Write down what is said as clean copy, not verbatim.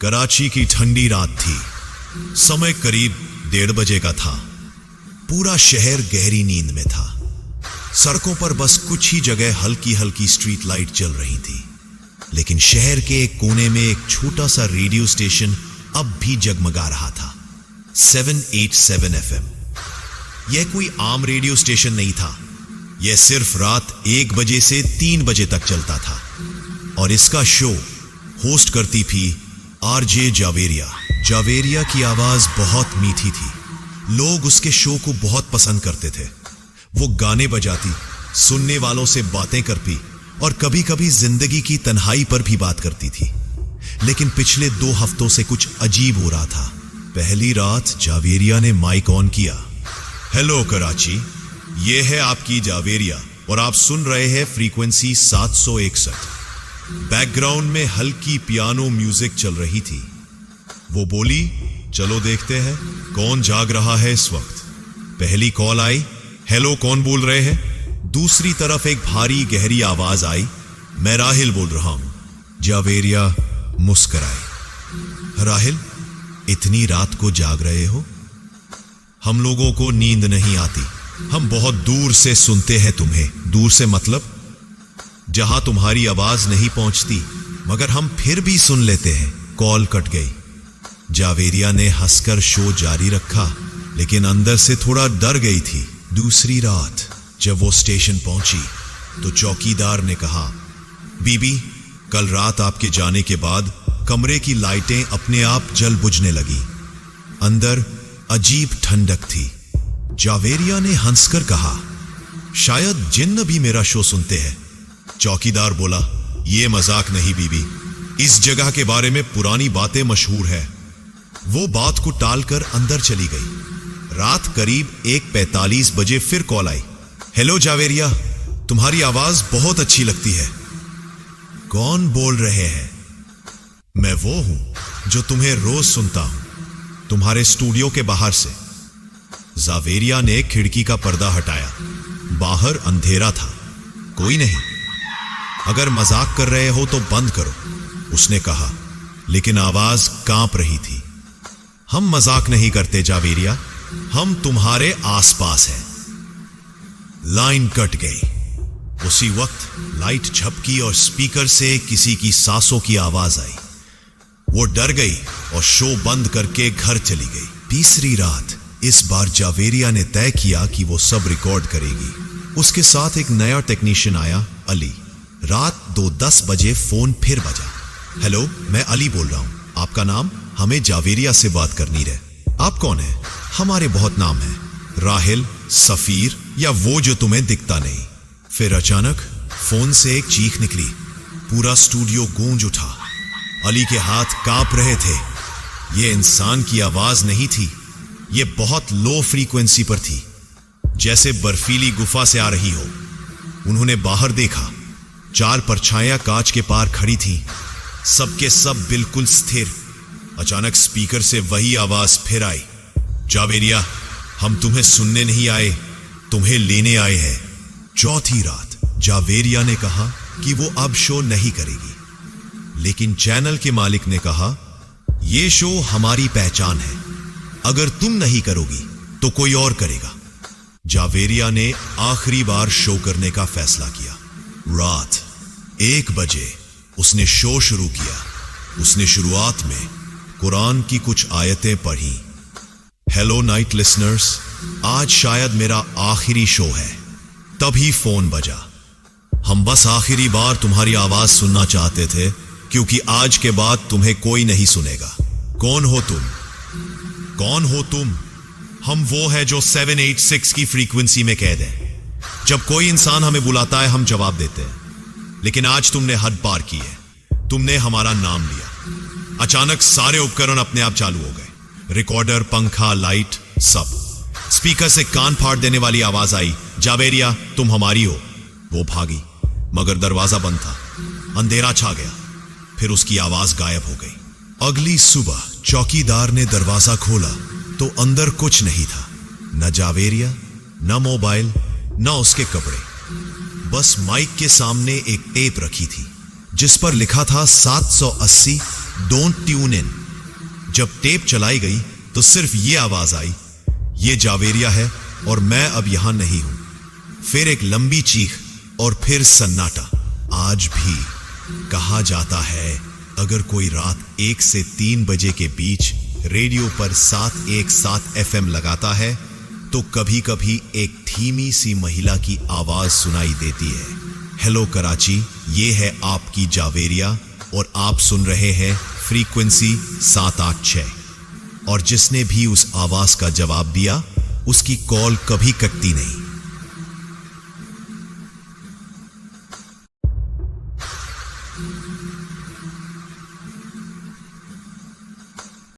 कराची की ठंडी रात थी। समय करीब 1:30 बजे का था। पूरा शहर गहरी नींद में था। सड़कों पर बस कुछ ही जगह हल्की हल्की स्ट्रीट लाइट जल रही थी, लेकिन शहर के एक कोने में एक छोटा सा रेडियो स्टेशन अब भी जगमगा रहा था। 787 FM। यह कोई आम रेडियो स्टेशन नहीं था। यह सिर्फ रात 1 बजे से 3 बजे तक चलता था और इसका शो होस्ट करती थी आरजे जावेरिया। जावेरिया की आवाज बहुत मीठी थी। लोग उसके शो को बहुत पसंद करते थे। वो गाने बजाती, सुनने वालों से बातें करती और कभी कभी जिंदगी की तन्हाई पर भी बात करती थी। लेकिन पिछले 2 हफ्तों से कुछ अजीब हो रहा था। पहली रात जावेरिया ने माइक ऑन किया। हेलो कराची, ये है आपकी जावेरिया और आप सुन रहे हैं फ्रीक्वेंसी 761। बैकग्राउंड में हल्की पियानो म्यूजिक चल रही थी। वो बोली, चलो देखते हैं कौन जाग रहा है इस वक्त। पहली कॉल आई। हेलो, कौन बोल रहे हैं? दूसरी तरफ एक भारी गहरी आवाज आई, मैं राहिल बोल रहा हूं। जावेरिया मुस्कुराई। राहिल, इतनी रात को जाग रहे हो? हम लोगों को नींद नहीं आती। हम बहुत दूर से सुनते हैं तुम्हें। दूर से मतलब जहां तुम्हारी आवाज नहीं पहुंचती, मगर हम फिर भी सुन लेते हैं। कॉल कट गई। जावेरिया ने हंसकर शो जारी रखा, लेकिन अंदर से थोड़ा डर गई थी। दूसरी रात जब वो स्टेशन पहुंची तो चौकीदार ने कहा, बीबी, कल रात आपके जाने के बाद कमरे की लाइटें अपने आप जल बुझने लगी। अंदर अजीब ठंडक थी। जावेरिया ने हंसकर कहा, शायद जिन्न भी मेरा शो सुनते हैं। चौकीदार बोला, यह मजाक नहीं बीबी, इस जगह के बारे में पुरानी बातें मशहूर है। वो बात को टालकर अंदर चली गई। रात करीब 1:45 बजे फिर कॉल आई। हेलो जावेरिया, तुम्हारी आवाज बहुत अच्छी लगती है। कौन बोल रहे हैं? मैं वो हूं जो तुम्हें रोज सुनता हूं, तुम्हारे स्टूडियो के बाहर से। जावेरिया ने खिड़की का पर्दा हटाया। बाहर अंधेरा था, कोई नहीं। अगर मजाक कर रहे हो तो बंद करो, उसने कहा, लेकिन आवाज कांप रही थी। हम मजाक नहीं करते जावेरिया, हम तुम्हारे आसपास हैं। लाइन कट गई। उसी वक्त लाइट झपकी और स्पीकर से किसी की सांसों की आवाज आई। वो डर गई और शो बंद करके घर चली गई। तीसरी रात इस बार जावेरिया ने तय किया कि वो सब रिकॉर्ड करेगी। उसके साथ एक नया टेक्नीशियन आया, अली। रात 2:10 बजे फोन फिर बजा। हेलो, मैं अली बोल रहा हूं। आपका नाम? हमें जावेरिया से बात करनी है। आप कौन है? हमारे बहुत नाम है, राहिल, सफीर या वो जो तुम्हें दिखता नहीं। फिर अचानक फोन से एक चीख निकली। पूरा स्टूडियो गूंज उठा। अली के हाथ कांप रहे थे। यह इंसान की आवाज नहीं थी, यह बहुत लो फ्रीक्वेंसी पर थी, जैसे बर्फीली गुफा से आ रही हो। उन्होंने बाहर देखा। 4 परछाइयां कांच के पार खड़ी थीं, सबके सब बिल्कुल स्थिर। अचानक स्पीकर से वही आवाज फिर आई, जावेरिया, हम तुम्हें सुनने नहीं आए, तुम्हें लेने आए हैं। चौथी रात जावेरिया ने कहा कि वो अब शो नहीं करेगी, लेकिन चैनल के मालिक ने कहा, यह शो हमारी पहचान है, अगर तुम नहीं करोगी तो कोई और करेगा। जावेरिया ने आखिरी बार शो करने का फैसला किया। रात 1 बजे उसने शो शुरू किया। उसने शुरुआत में कुरान की कुछ आयतें पढ़ी। हेलो नाइट लिसनर्स, आज शायद मेरा आखिरी शो है। तभी फोन बजा। हम बस आखिरी बार तुम्हारी आवाज सुनना चाहते थे, क्योंकि आज के बाद तुम्हें कोई नहीं सुनेगा। कौन हो तुम? कौन हो तुम? हम वो है जो 786 की फ्रीक्वेंसी में कैद है। जब कोई इंसान हमें बुलाता है हम जवाब देते हैं, लेकिन आज तुमने हद पार की है। तुमने हमारा नाम लिया। अचानक सारे उपकरण अपने आप चालू हो गए। रिकॉर्डर, पंखा, लाइट, सब। स्पीकर से कान फाड़ देने वाली आवाज आई, जावेरिया, तुम हमारी हो। वो भागी, मगर दरवाजा बंद था। अंधेरा छा गया। फिर उसकी आवाज गायब हो गई। अगली सुबह चौकीदार ने दरवाजा खोला तो अंदर कुछ नहीं था। न जावेरिया, न मोबाइल, न उसके कपड़े। बस माइक के सामने एक टेप रखी थी जिस पर लिखा था 780 डोंट ट्यून इन। जब टेप चलाई गई तो सिर्फ ये आवाज आई, ये जावेरिया है और मैं अब यहां नहीं हूं। फिर एक लंबी चीख और फिर सन्नाटा। आज भी कहा जाता है अगर कोई रात 1 से 3 बजे के बीच रेडियो पर 717 FM लगाता है तो कभी कभी एक धीमी सी महिला की आवाज सुनाई देती है। हेलो कराची, ये है आपकी जावेरिया और आप सुन रहे हैं फ्रीक्वेंसी 786। और जिसने भी उस आवाज का जवाब दिया उसकी कॉल कभी कटती नहीं।